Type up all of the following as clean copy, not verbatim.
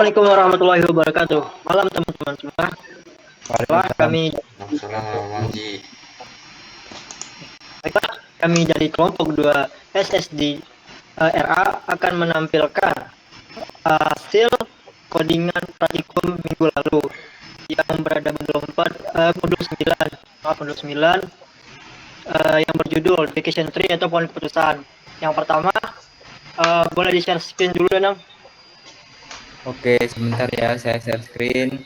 Assalamualaikum warahmatullahi wabarakatuh. Malam teman-teman semua. Baiklah, Waalaikumsalam. kami Waalaikumsalam Bang Ji. baiklah, kami dari kelompok 2 SSD RA akan menampilkan hasil codingan praktikum minggu lalu yang berada modul 9, modul 9 yang berjudul Vacation Tree atau pohon keputusan. Yang pertama, boleh di-share screen dulu, Nang. Oke, sebentar ya, saya share screen.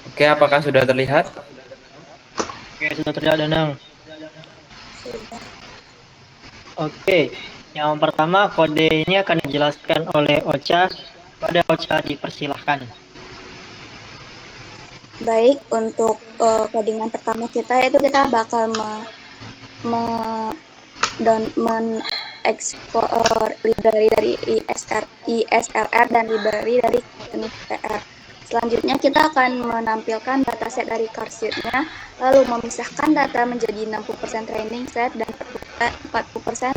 Oke, apakah sudah terlihat? Oke, sudah terlihat, Nang. Oke, yang pertama kode ini akan dijelaskan oleh Ocha. Pada Ocha dipersilahkan. Baik, untuk codingan pertama kita itu kita bakal mengekspor library dari ISRR dan library dari PR. Selanjutnya kita akan menampilkan dataset dari CarSheet-nya, lalu memisahkan data menjadi 60% training set dan 40%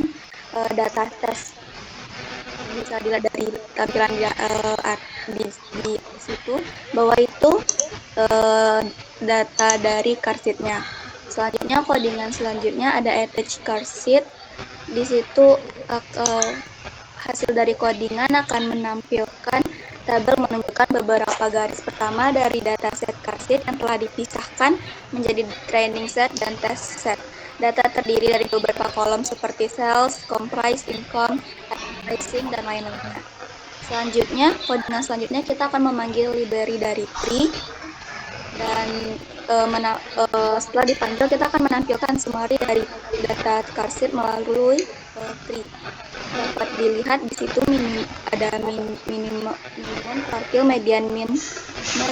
data test. Bisa dilihat dari tampilan di situ bahwa itu data dari CarSheet-nya. Selanjutnya codingan selanjutnya ada attach CarSheet. Di situ hasil dari codingan akan menampilkan tabel menunjukkan beberapa garis pertama dari dataset CarSheet yang telah dipisahkan menjadi training set dan test set. Data terdiri dari beberapa kolom seperti sales, comprise, income, advertising, dan lain-lainnya. Selanjutnya, codingan selanjutnya kita akan memanggil library dari tree dan setelah dipanggil kita akan menampilkan summary dari data CarSheet melalui tree. Dapat dilihat di situ ada minimum, quartile, median, min,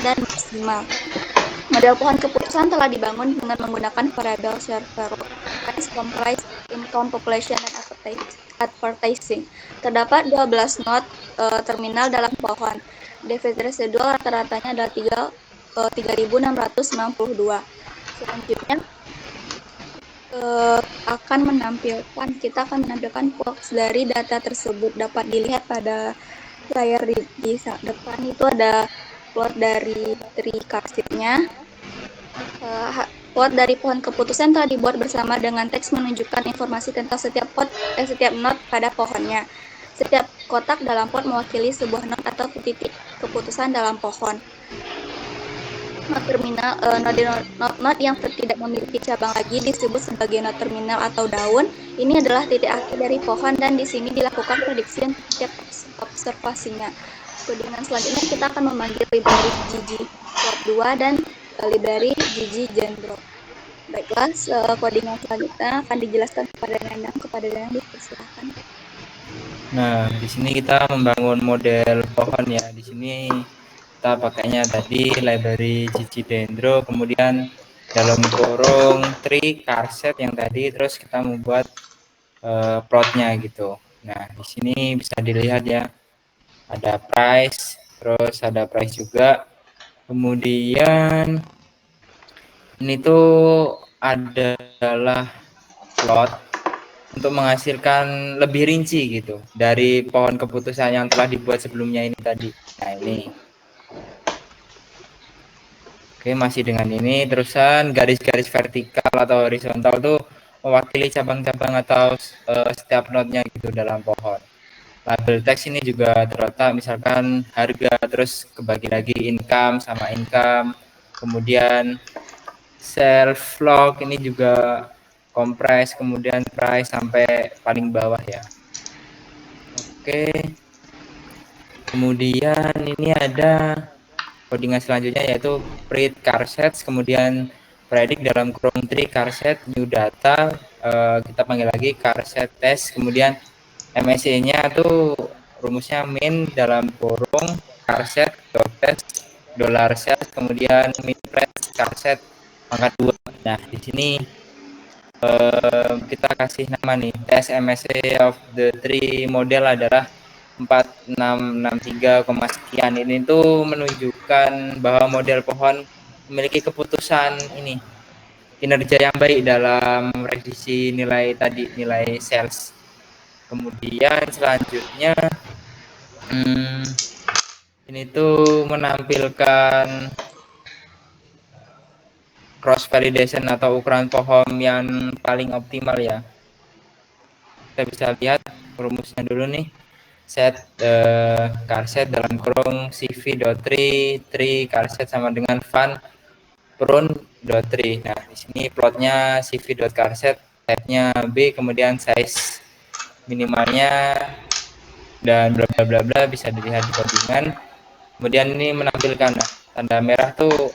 dan maksimal. Model pohon keputusan telah dibangun dengan menggunakan variabel server, price, comprise, income, population, dan advertising. Terdapat 12 node terminal dalam pohon. Defisit residual rata-ratanya adalah 3.692. Selanjutnya kita akan menampilkan box dari data tersebut. Dapat dilihat pada layar di depan itu ada plot dari tree CarSheet-nya. Plot dari pohon keputusan telah dibuat bersama dengan teks menunjukkan informasi tentang setiap node pada pohonnya. Setiap kotak dalam pot mewakili sebuah node atau titik keputusan dalam pohon. Node yang tidak memiliki cabang lagi disebut sebagai node terminal atau daun. Ini adalah titik akhir dari pohon dan di sini dilakukan prediksi untuk setiap observasinya. Codingan selanjutnya kita akan memanggil library GG plot 2 dan library GG Gendro. Baiklah, codingan selanjutnya akan dijelaskan kepada Danang, dipersilakan. Nah, di sini kita membangun model pohon ya. Di sini kita pakainya tadi library GG Dendro, kemudian dalam kurung tree CarSheet yang tadi, terus kita membuat plotnya gitu. Nah, di sini bisa dilihat ya, ada price, terus ada price juga. Kemudian ini tuh adalah plot untuk menghasilkan lebih rinci gitu dari pohon keputusan yang telah dibuat sebelumnya ini tadi. Nah, ini. Oke, masih dengan ini. Terusan garis-garis vertikal atau horizontal tuh mewakili cabang-cabang atau setiap node-nya gitu dalam pohon. Label teks ini juga terletak misalkan harga, terus kebagi lagi income sama income. Kemudian self log ini juga comprise, kemudian price sampai paling bawah ya. Oke. Kemudian ini ada codingan selanjutnya yaitu print CarSheet, kemudian predict dalam kurung tree CarSheet new data, kita panggil lagi CarSheet test, kemudian MSE-nya tuh rumusnya min dalam kurung CarSheet dot test dollar set, kemudian min price CarSheet pangkat 2. Nah, di sini kita kasih nama nih, test MSE of the tree model adalah 4663, sekian. Ini tuh menunjukkan bahwa model pohon memiliki keputusan ini kinerja yang baik dalam revisi nilai tadi, nilai sales. Kemudian selanjutnya ini tuh menampilkan cross validation atau ukuran pohon yang paling optimal ya. Kita bisa lihat rumusnya dulu nih. Set carset dalam kurung cv.tree carset sama dengan fun prune.tree. Nah, di sini plotnya cv.carset type-nya B, kemudian size minimalnya dan bla bla bla bla bisa dilihat di codingan. Kemudian ini menampilkan tanda merah tuh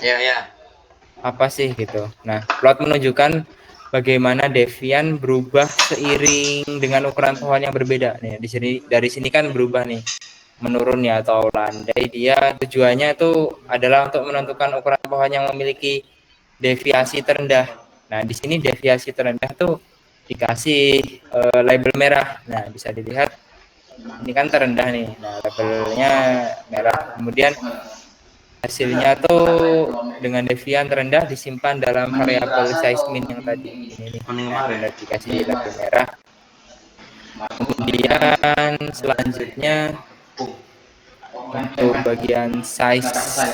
apa sih gitu. Nah, plot menunjukkan bagaimana Devian berubah seiring dengan ukuran pohon yang berbeda. Nih, di sini dari sini kan berubah nih, menurun ya atau landai. Dia tujuannya itu adalah untuk menentukan ukuran pohon yang memiliki deviasi terendah. Nah, di sini deviasi terendah tuh dikasih label merah. Nah, bisa dilihat ini kan terendah nih. Nah, labelnya merah. Kemudian hasilnya tuh dengan devian terendah disimpan dalam variabel size min yang tadi ini nih. Nah, udah dikasih label merah. Kemudian selanjutnya untuk bagian size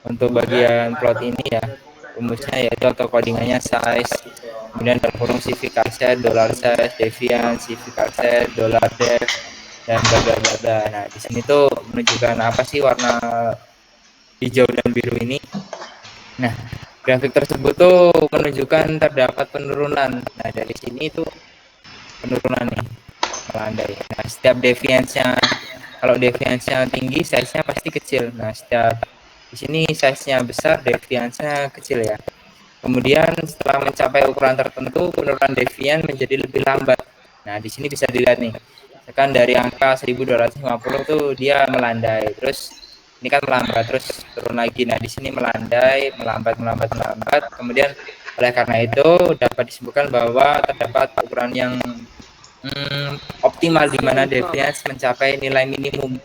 untuk bagian plot ini ya rumusnya yaitu atau codingannya size, kemudian dalam kurung cv carset dollar size devian cv carset dollar def dan bla bla bla bla. Nah, di sini tuh menunjukkan apa sih warna hijau dan biru ini. Nah, grafik tersebut tuh menunjukkan terdapat penurunan. Nah, dari sini tuh penurunan nih melandai. Nah, setiap deviance-nya, kalau deviance-nya tinggi, size-nya pasti kecil. Nah, setiap di sini size-nya besar, deviance-nya kecil ya. Kemudian setelah mencapai ukuran tertentu, penurunan devian menjadi lebih lambat. Nah, di sini bisa dilihat nih. Tekan dari angka 1250 tuh dia melandai. Terus ini kan melambat, terus turun lagi. Nah, di sini melandai, melambat. Kemudian oleh karena itu dapat disebutkan bahwa terdapat ukuran yang optimal di mana deviance mencapai nilai minimum.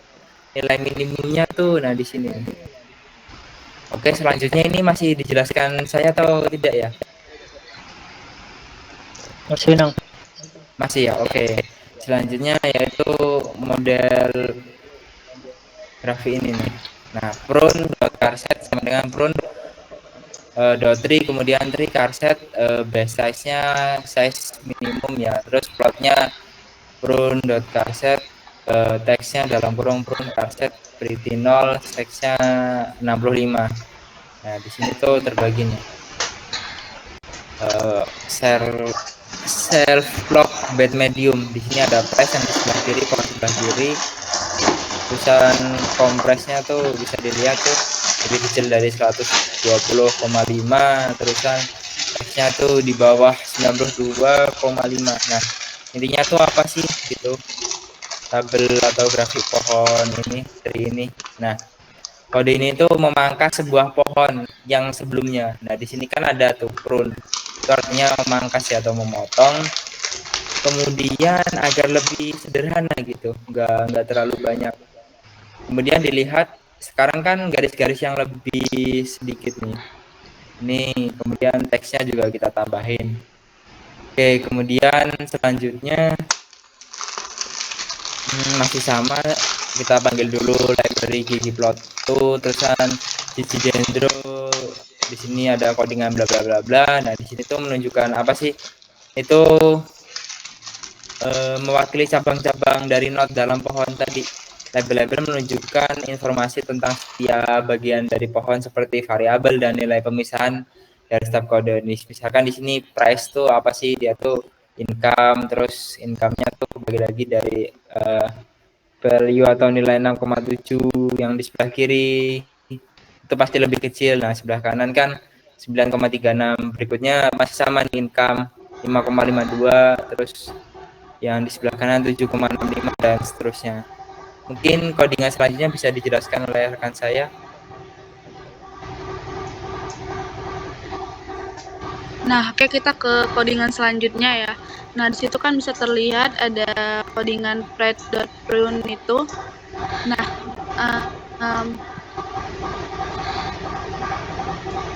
Nilai minimumnya tuh nah di sini. Oke, selanjutnya ini masih dijelaskan saya atau tidak ya? Masih Nang. Masih ya, oke. Selanjutnya yaitu model grafik ini nih. Nah, prune.carset sama dengan prune.tree, kemudian tree carset base size-nya size minimum ya. Terus plotnya prune.carset teksnya dalam kurung prune carset pretty 0 teksnya 65. Nah, di sini tuh terbagi nih. Self block bed medium. Di sini ada press yang di sebelah kiri, pohon sebelah kiri. Terusan kompresnya tuh bisa dilihat tuh lebih kecil dari 120,5. Terusan teksnya tuh di bawah 92,5. Nah, intinya tuh apa sih gitu? Tabel atau grafik pohon ini, tree ini. Nah, kode ini tuh memangkas sebuah pohon yang sebelumnya. Nah, di sini kan ada tuh prune. Itu artinya memangkas ya atau memotong. Kemudian agar lebih sederhana gitu, nggak terlalu banyak. Kemudian dilihat sekarang kan garis-garis yang lebih sedikit nih. Ini kemudian teksnya juga kita tambahin. Oke, kemudian selanjutnya masih sama, kita panggil dulu library ggplot2 terusan ggdendro. Di sini ada codingan bla bla bla bla. Nah, di sini tuh menunjukkan apa sih? Itu mewakili cabang-cabang dari node dalam pohon tadi. Label-label menunjukkan informasi tentang setiap bagian dari pohon seperti variabel dan nilai pemisahan dari setiap kode. Misalkan di sini price tuh apa sih? Dia tuh income, terus income-nya tuh bagi lagi dari value atau nilai 6,7. Yang di sebelah kiri itu pasti lebih kecil. Nah, sebelah kanan kan 9,36. Berikutnya masih sama nih, income 5,52, terus yang di sebelah kanan 7,65 dan seterusnya. Mungkin codingan selanjutnya bisa dijelaskan oleh rekan saya. Nah, oke, kita ke codingan selanjutnya ya. Nah, di situ kan bisa terlihat ada codingan prune itu. Nah,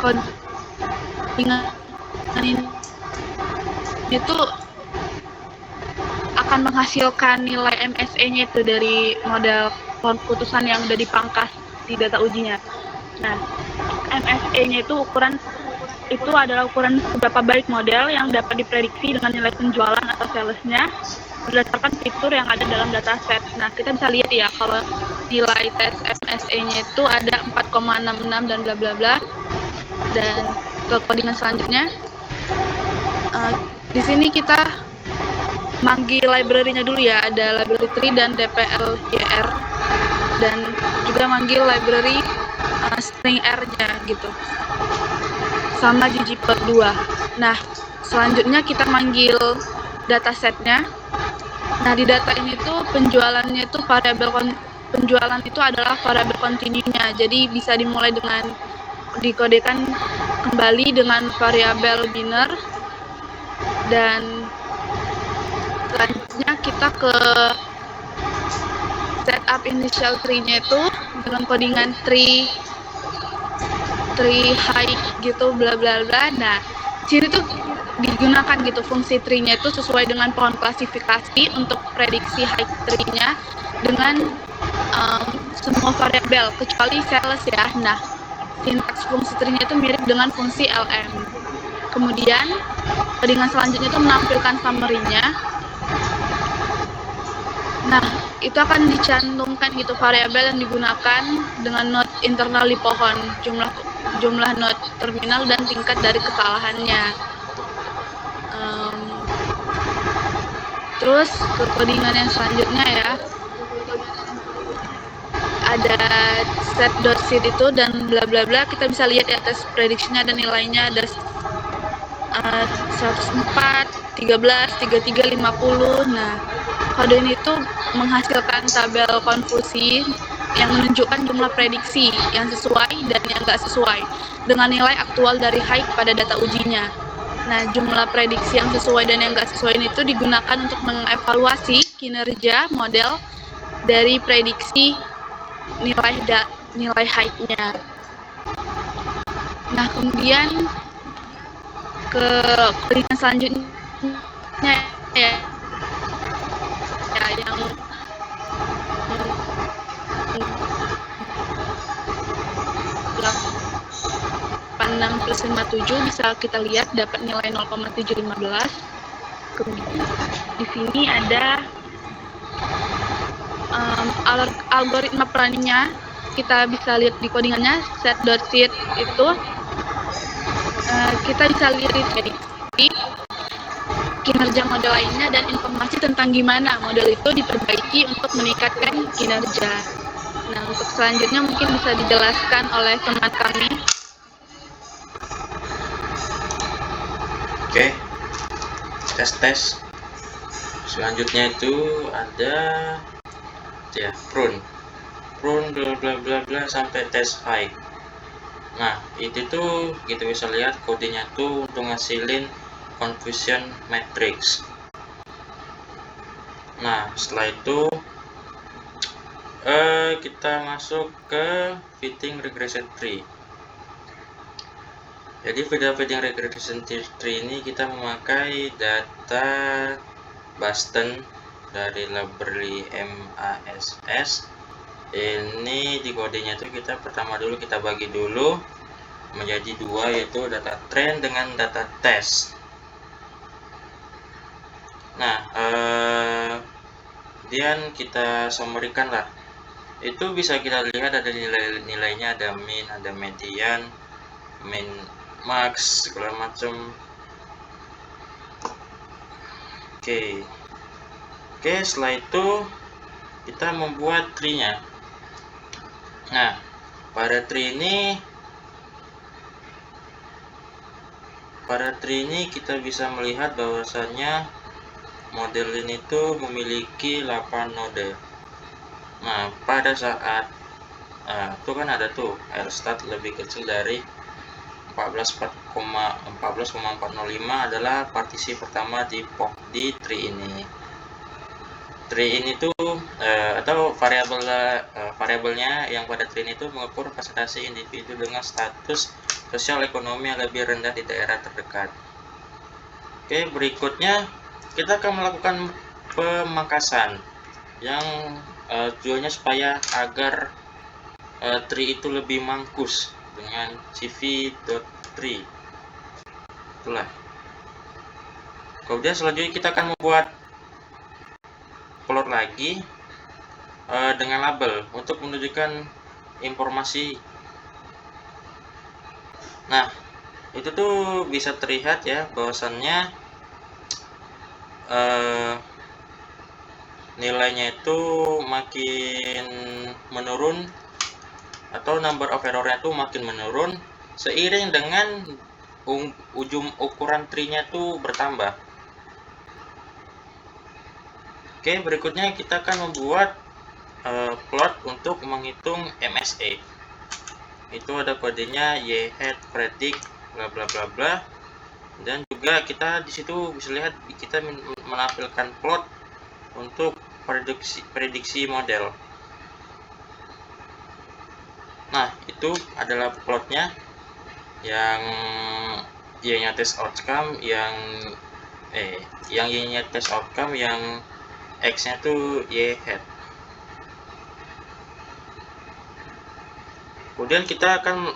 codingan ini itu akan menghasilkan nilai MSE-nya itu dari model keputusan yang udah dipangkas di data ujinya. Nah, MSE-nya itu adalah ukuran seberapa baik model yang dapat diprediksi dengan nilai penjualan atau sales-nya berdasarkan fitur yang ada dalam dataset. Nah, kita bisa lihat ya kalau nilai tes MSE-nya itu ada 4,66 dan bla bla bla. Dan ke codingan selanjutnya, di sini kita manggil library-nya dulu ya, ada library tree dan dplgr, dan juga manggil library string r-nya gitu, sama ggplot2. Nah, selanjutnya kita manggil datasetnya. Nah, di data ini tuh penjualannya itu penjualan itu adalah variabel continuenya. Jadi bisa dimulai dengan dikodekan kembali dengan variabel biner, dan selanjutnya kita ke setup initial tree-nya itu dengan codingan tree height gitu bla bla bla. Nah, sini tuh digunakan gitu fungsi tree-nya itu sesuai dengan pohon klasifikasi untuk prediksi height tree-nya dengan semua variabel kecuali sales ya. Nah, sintaks fungsi tree-nya itu mirip dengan fungsi lm. Kemudian codingan selanjutnya itu menampilkan summary-nya. Nah, itu akan dicantumkan gitu variabel yang digunakan dengan node internal di pohon, jumlah node terminal dan tingkat dari kesalahannya. Terus ke codingan yang selanjutnya ya, ada set.seed itu dan bla bla bla. Kita bisa lihat ya tes prediksinya dan nilainya ada 104, 13, 33, 50. Nah, kode ini tuh menghasilkan tabel konfusi yang menunjukkan jumlah prediksi yang sesuai dan yang nggak sesuai dengan nilai aktual dari height pada data ujinya. Nah, jumlah prediksi yang sesuai dan yang nggak sesuai itu digunakan untuk mengevaluasi kinerja model dari prediksi nilai height-nya. Nah, kemudian ke codingan selanjutnya ya yang 86 plus 57 bisa kita lihat dapat nilai 0,715. Kemudian di sini ada algoritma planningnya. Kita bisa lihat di codingannya set.seed itu kita bisa lihat di kinerja model lainnya dan informasi tentang gimana model itu diperbaiki untuk meningkatkan kinerja. Nah, untuk selanjutnya mungkin bisa dijelaskan oleh teman kami. Oke, tes selanjutnya itu ada ya prune bla bla bla bla sampai tes height. Nah, itu tuh kita bisa lihat kodenya tuh untuk ngasilin confusion matrix. Nah, setelah itu kita masuk ke fitting regression tree. Jadi fitting regression tree ini kita memakai data Boston dari library MASS. Ini di kodenya itu kita pertama dulu kita bagi dulu menjadi dua, yaitu data trend dengan data test. Nah, kemudian kita summary-kan lah. Itu bisa kita lihat ada nilainya, ada min, ada median, min, max, segala macam. Oke, setelah itu kita membuat tree-nya. Nah, pada tree ini kita bisa melihat bahwasannya model ini tuh memiliki 8 node. Nah, pada saat itu kan ada tuh L-stat lebih kecil dari 14,405 adalah partisi pertama di tree ini. Tree ini tuh atau variabelnya yang pada tree ini tuh mengukur presentasi individu dengan status sosial ekonomi yang lebih rendah di daerah terdekat. Oke, berikutnya kita akan melakukan pemangkasan yang tujuannya supaya agar tree itu lebih mangkus dengan CV.tree. Itulah. Kemudian selanjutnya kita akan membuat plot lagi dengan label untuk menunjukkan informasi. Nah, itu tuh bisa terlihat ya bahwasannya nilainya itu makin menurun atau number of errornya itu makin menurun seiring dengan ujung ukuran tree-nya itu bertambah. Oke, berikutnya kita akan membuat plot untuk menghitung MSE. Itu ada kodenya yHead predict bla bla bla bla, dan juga kita di situ bisa lihat kita menampilkan plot untuk prediksi model. Nah, itu adalah plotnya yang y-nya test outcome, yang y-nya test outcome, yang x-nya itu yHead. Kemudian kita akan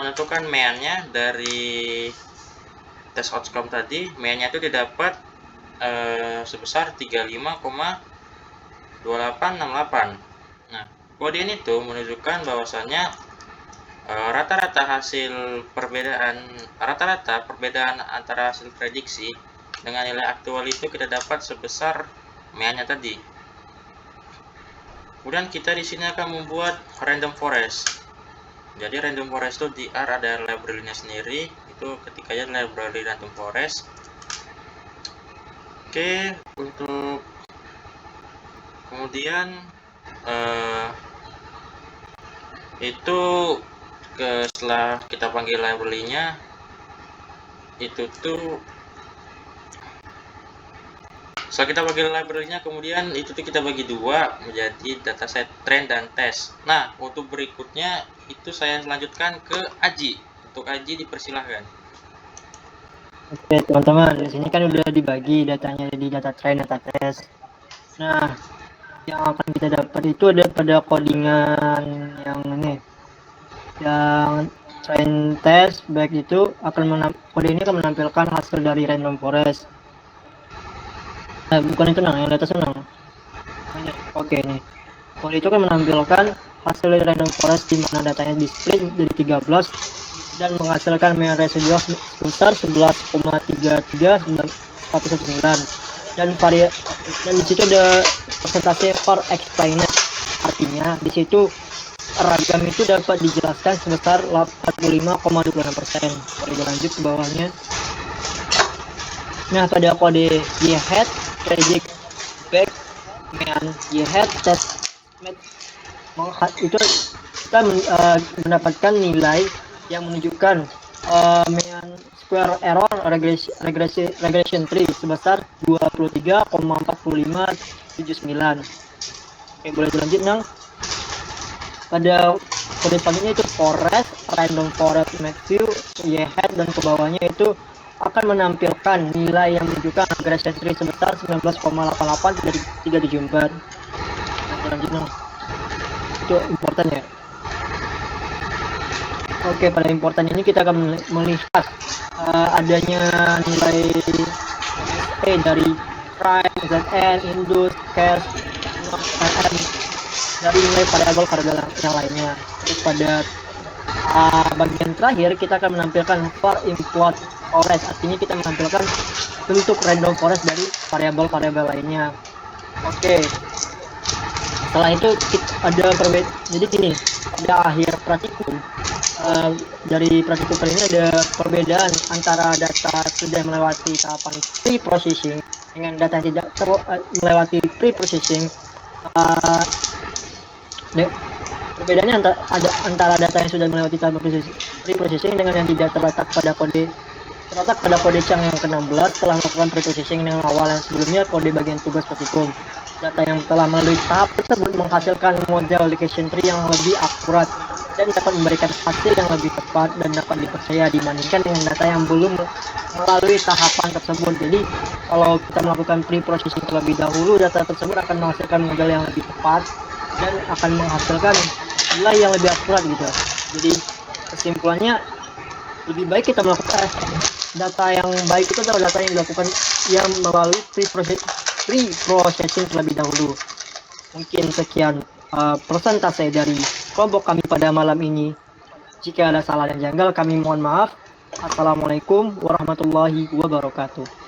menentukan mean-nya dari test outcome tadi. Mean-nya itu didapat sebesar 35,2868. Nah, kode ini tuh menunjukkan bahwasannya rata-rata perbedaan antara hasil prediksi dengan nilai aktual itu kita dapat sebesar mean-nya tadi. Kemudian kita di sini akan membuat random forest. Jadi random forest itu di R ada library-nya sendiri, itu ketik aja library random forest. Oke, untuk kemudian itu setelah kita panggil library-nya itu tuh setelah kita panggil library-nya, kemudian itu tuh kita bagi dua menjadi dataset trend dan test. Nah, untuk berikutnya itu saya lanjutkan ke Aji. Untuk Aji dipersilahkan. Oke teman-teman, di sini kan udah dibagi datanya jadi data trend, data test. Nah, yang akan kita dapat itu ada pada codingan yang ini, yang trend test baik itu kode ini akan menampilkan hasil dari random forest. Bukan itu yang data senang. Oke nih, kode itu akan menampilkan hasil dari random forest di mana datanya di split jadi 13 dan menghasilkan mean residual sebesar 11,33119 dan di situ ada persentase per explained. Artinya di situ ragam itu dapat dijelaskan sebesar 45,26%. Kode lanjut ke bawahnya. Nah, pada kode yHead predict back mean yHead test itu kita mendapatkan nilai yang menunjukkan mean square error regression tree sebesar 23,4579. Oke, boleh dilanjut Nang. Pada kode selanjutnya itu forest random forest maxview yHead dan ke bawahnya itu akan menampilkan nilai yang menunjukkan regression tree sebesar 19,8837. Lanjut Nang. Itu important ya. Oke, pada important ini kita akan melihat adanya nilai dari prime, zn, indus, cache, rm dari nilai variabel yang lainnya. Terus pada bagian terakhir kita akan menampilkan for import forest, artinya kita menampilkan bentuk random forest dari variabel-variabel lainnya. Oke. Setelah itu ada perbedaan. Jadi gini, pada akhir praktikum dari praktikum ini ada perbedaan antara data sudah melewati tahapan pre-processing dengan data yang tidak melewati pre-processing. Perbedaannya antara data yang sudah melewati tahap pre-processing dengan yang tidak terletak pada kode Chang yang ke-16 setelah melakukan pre-processing dengan awal yang sebelumnya kode bagian tugas praktikum. Data yang telah melalui tahap tersebut menghasilkan model location tree yang lebih akurat dan dapat memberikan hasil yang lebih tepat dan dapat dipercaya dibandingkan dengan data yang belum melalui tahapan tersebut. Jadi kalau kita melakukan pre-processing terlebih dahulu, data tersebut akan menghasilkan model yang lebih tepat dan akan menghasilkan nilai yang lebih akurat gitu. Jadi kesimpulannya, lebih baik kita melakukan data yang baik itu adalah data yang dilakukan yang melalui pre-processing terlebih dahulu. Mungkin sekian persentase dari kelompok kami pada malam ini. Jika ada salah dan janggal, kami mohon maaf. Assalamualaikum warahmatullahi wabarakatuh.